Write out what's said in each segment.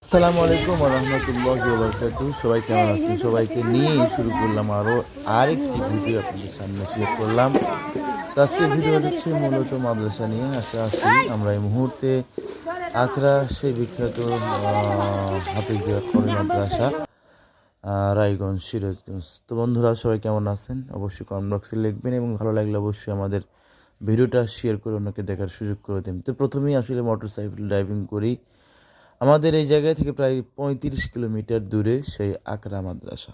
আসসালামু আলাইকুম ওয়া রাহমাতুল্লাহি ওয়া বারাকাতুহু। সবাই কেমন আছেন? সবাইকে নিয়েই শুরু করলাম আরেকটি ভিডিও আপনাদের সামনে শেয়ার করলাম। তো আজকের ভিডিও হচ্ছে মূলত মাদ্রাসা নিয়ে। আছি আমরা এই মুহূর্তে আখড়া সেই বিখ্যাত হাফেজিয়া কওমি মাদ্রাসা রায়গঞ্জ সিরাজগঞ্জ। তো বন্ধুরা সবাই কেমন আছেন? অবশ্যই কমেন্ট বক্সে লিখবেন এবং ভালো লাগলে অবশ্যই আমাদের ভিডিওটা শেয়ার করে অন্যকে দেখার সুযোগ করে দেন। তো প্রথমেই আসলে মোটরসাইকেল ড্রাইভিং করি। আমাদের এই জায়গা থেকে প্রায় ৩৫ কিলোমিটার দূরে সেই আখড়া মাদ্রাসা।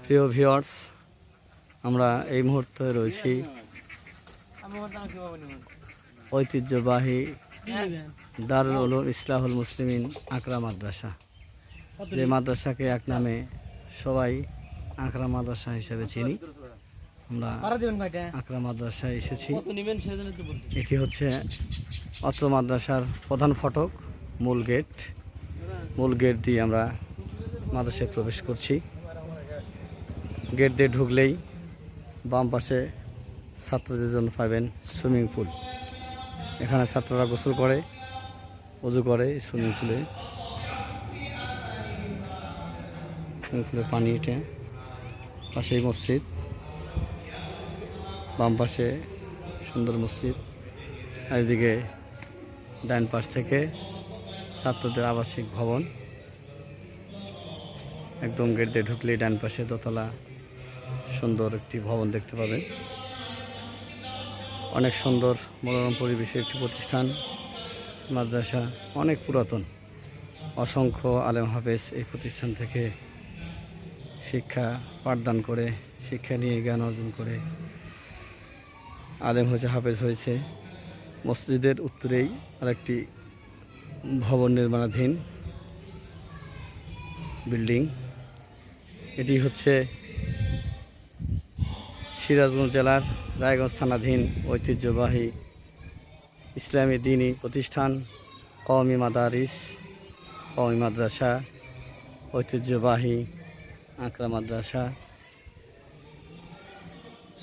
প্রিয় ভিউয়ার্স, আমরা এই মুহূর্তে রয়েছি ঐতিহ্যবাহী দারুল উলুম ইসলাহুল মুসলিমিন আখড়া মাদ্রাসা, যে মাদ্রাসাকে এক নামে সবাই আখড়া মাদ্রাসা হিসেবে চিনি। আমরা আখড়া মাদ্রাসায় এসেছি। এটি হচ্ছে অত্র মাদ্রাসার প্রধান ফটক, মূল গেট দিয়ে আমরা মাদ্রাসায় প্রবেশ করছি। গেট দিয়ে ঢুকলেই বাম পাশে ছাত্রদের জন্য পাবেন সুইমিং পুল। এখানে ছাত্ররা গোসল করে, উজু করে সুইমিং পুলে পানি উঠে। পাশেই মসজিদ, বাম পাশে সুন্দর মসজিদ, আর এদিকে ডান পাশ থেকে ছাত্রদের আবাসিক ভবন। একদম গেট দিয়ে ঢুকলেই ডান পাশে দোতলা সুন্দর একটি ভবন দেখতে পাবেন। অনেক সুন্দর মনোরম পরিবেশে একটি প্রতিষ্ঠান মাদ্রাসা, অনেক পুরাতন। অসংখ্য আলেম হাফেজ এই প্রতিষ্ঠান থেকে শিক্ষা পাঠদান করে, শিক্ষা নিয়ে জ্ঞান অর্জন করে আলেম হয়েছে, হাফেজ হয়েছে। মসজিদের উত্তরেই আরেকটি ভবন নির্মাণাধীন বিল্ডিং। এটি হচ্ছে সিরাজগঞ্জ জেলার রায়গঞ্জ থানাধীন ঐতিহ্যবাহী ইসলামী দ্বীনী প্রতিষ্ঠান কওমি মাদ্রাসা, ঐতিহ্যবাহী আখড়া মাদ্রাসা।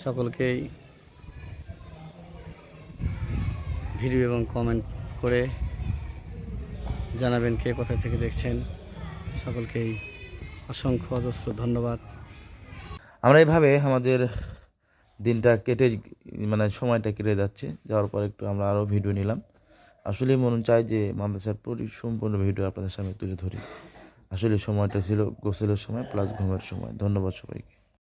সকলকেই ভিডিও এবং কমেন্ট করে জানাবেন কে কোথা থেকে দেখছেন। সকলকেই অসংখ্য অজস্র ধন্যবাদ। আমরা এইভাবে আমাদের দিনটা সময়টা কেটে যাচ্ছে। যাওয়ার পর একটু আমরা আরও ভিডিও নিলাম। আসলে মনে চায় যে মাদ্রাসার সম্পূর্ণ ভিডিও আপনাদের সামনে তুলে ধরি। আসলে সময়টা ছিল গোসলের সময় প্লাস ঘুমের সময়। ধন্যবাদ সবাইকে।